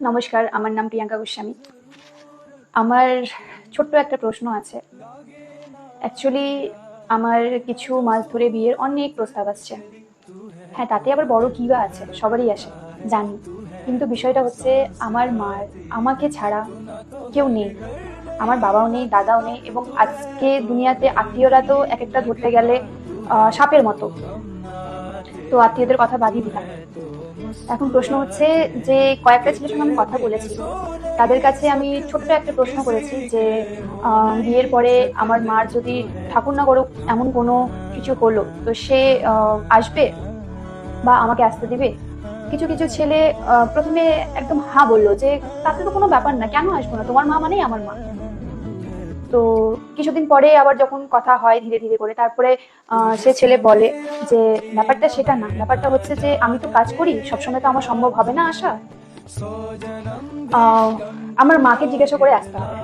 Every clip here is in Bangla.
নমস্কার, আমার নাম প্রিয়াঙ্কা গোস্বামী। আমার ছোট্ট একটা প্রশ্ন আছে। অ্যাকচুয়ালি আমার কিছু মাস ধরে বিয়ের অনেক প্রস্তাব আসছে। হ্যাঁ, তাতে আবার বড় কি বা আছে, সবারই আসে, জানি। কিন্তু বিষয়টা হচ্ছে, আমার মার আমাকে ছাড়া কেউ নেই। আমার বাবাও নেই, দাদাও নেই, এবং আজকে দুনিয়াতে আত্মীয়রা তো এক একটা ধরতে গেলে সাপের মতো। তো আত্মীয়দের কথা বাদই দিলাম। এখন প্রশ্ন হচ্ছে যে, কয়েকটা ছেলের সঙ্গে আমি কথা বলেছি, তাদের কাছে আমি ছোট্ট একটা প্রশ্ন করেছি যে বিয়ের পরে আমার মার যদি ঠাকুর না করুক এমন কোনো কিছু হলো, তো সে আসবে বা আমাকে আসতে দিবে? কিছু কিছু ছেলে প্রথমে একদম হা বললো যে তাতে তো কোনো ব্যাপার না, কেন আসবো না, তোমার মা মানেই আমার মা। তো কিছুদিন পরে আবার যখন কথা হয় ধীরে ধীরে করে, তারপরে সে ছেলে বলে যে ব্যাপারটা সেটা না, ব্যাপারটা হচ্ছে যে আমি তো কাজ করি, সবসময় তো আমার সম্ভব হবে না আসা। আহ, আমার মাকে জিজ্ঞাসা করে আসতে হবে।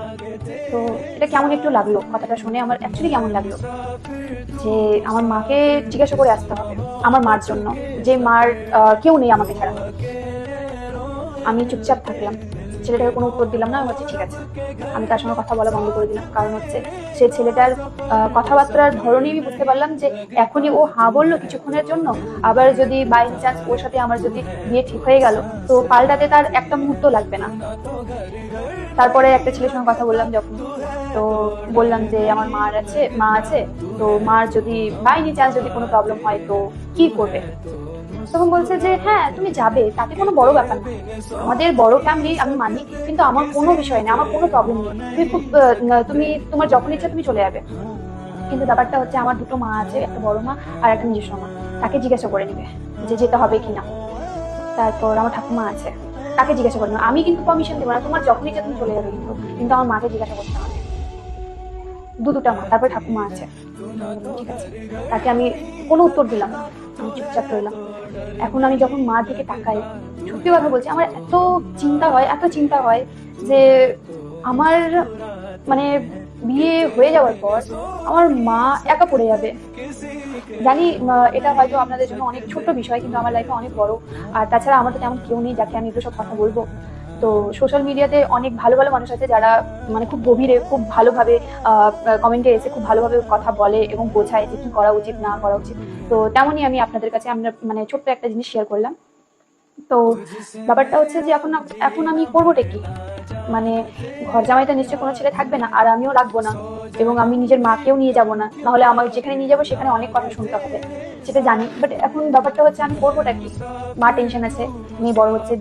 তো এটা কেমন একটু লাগলো, কথাটা শুনে আমার অ্যাকচুয়ালি কেমন লাগলো যে আমার মাকে জিজ্ঞাসা করে আসতে হবে আমার মার জন্য, যে মার কেউ নেই আমাকে ছাড়া। আমি চুপচাপ থাকলাম, ছেলেটাকে কোনো উত্তর দিলাম না। আমি হচ্ছে ঠিক আছে, আমি তার সঙ্গে কথা বলা বন্ধ করে দিলাম। কারণ হচ্ছে সে ছেলেটার কথাবার্তার ধরনই আমি বুঝতে পারলাম যে এখনই ও হা বললো কিছুক্ষণের জন্য, আবার যদি বাই চান্স ওর সাথে আমার যদি বিয়ে ঠিক হয়ে গেল, তো পাল্টাতে তার একটা মুহূর্ত লাগবে না। তারপরে একটা ছেলের সঙ্গে কথা বললাম যখন, তো বললাম যে আমার মা আছে, তো মার যদি বাই এনি চান্স যদি কোনো প্রবলেম হয় তো কি করবে? তখন বলছে যে হ্যাঁ তুমি যাবে, তাতে কোনো বড় ব্যাপার না, আমাদের বড় ফ্যামিলি আমি মানি, কিন্তু আমার কোনো বিষয় নেই, আমার কোনো প্রবলেম নেই, তুমি খুব তুমি তোমার যখন ইচ্ছা তুমি চলে যাবে। কিন্তু ব্যাপারটা হচ্ছে আমার দুটো মা আছে, একটা বড় মা আর একটা নিজস্ব মা, তাকে জিজ্ঞাসা করে নিবে যে যেতে হবে কিনা। তারপর আমার ঠাকুমা আছে, তাকে জিজ্ঞাসা করে নেবে। আমি কিন্তু পারমিশন দেবো না, তোমার যখন ইচ্ছা তুমি চলে যাবে, কিন্তু কিন্তু আমার মাকে জিজ্ঞাসা করতে হবে। দুটা মা, তারপর ঠাকুমা আছে। ঠিক আছে, তাকে আমি কোনো উত্তর দিলাম না, আমি চুপচাপ রইলাম। এখন আমি যখন মার দিকে তাকাই, সত্যি কথা বলছি, আমার এত চিন্তা হয়, এত চিন্তা হয় যে আমার মানে বিয়ে হয়ে যাওয়ার পর আমার মা একা পড়ে যাবে। জানি এটা হয়তো আপনাদের জন্য অনেক ছোট্ট বিষয়, কিন্তু আমার লাইফে অনেক বড়। আর তাছাড়া আমার তো তেমন কেউ নেই যাকে আমি এগুলো সব কথা বলবো। তো সোশ্যাল মিডিয়াতে অনেক ভালো ভালো মানুষ আছে যারা মানে খুব গভীরে, খুব ভালোভাবে কমেন্টে এসে খুব ভালোভাবে কথা বলে এবং বোঝায় যে কি করা উচিত না করা উচিত। তো তেমনই আমি আপনাদের কাছে আমরা মানে ছোট্ট একটা জিনিস শেয়ার করলাম। তো ব্যাপারটা হচ্ছে যে এখন এখন আমি করবোটা কি? মানে ঘর জামাইটা নিশ্চয়ই কোনো ছেলে থাকবে না, আর আমিও রাখবো না, এবং আমি নিজের মাকেও নিয়ে যাব না, নাহলে আমার যেখানে নিয়ে যাবো সেখানে অনেক কথা শুনতে হবে, সেটা জানি। বাট এখন ব্যাপারটা হচ্ছে আমি করবোটা কি? মা টেনশন আছে, মেয়ে বড় হচ্ছে।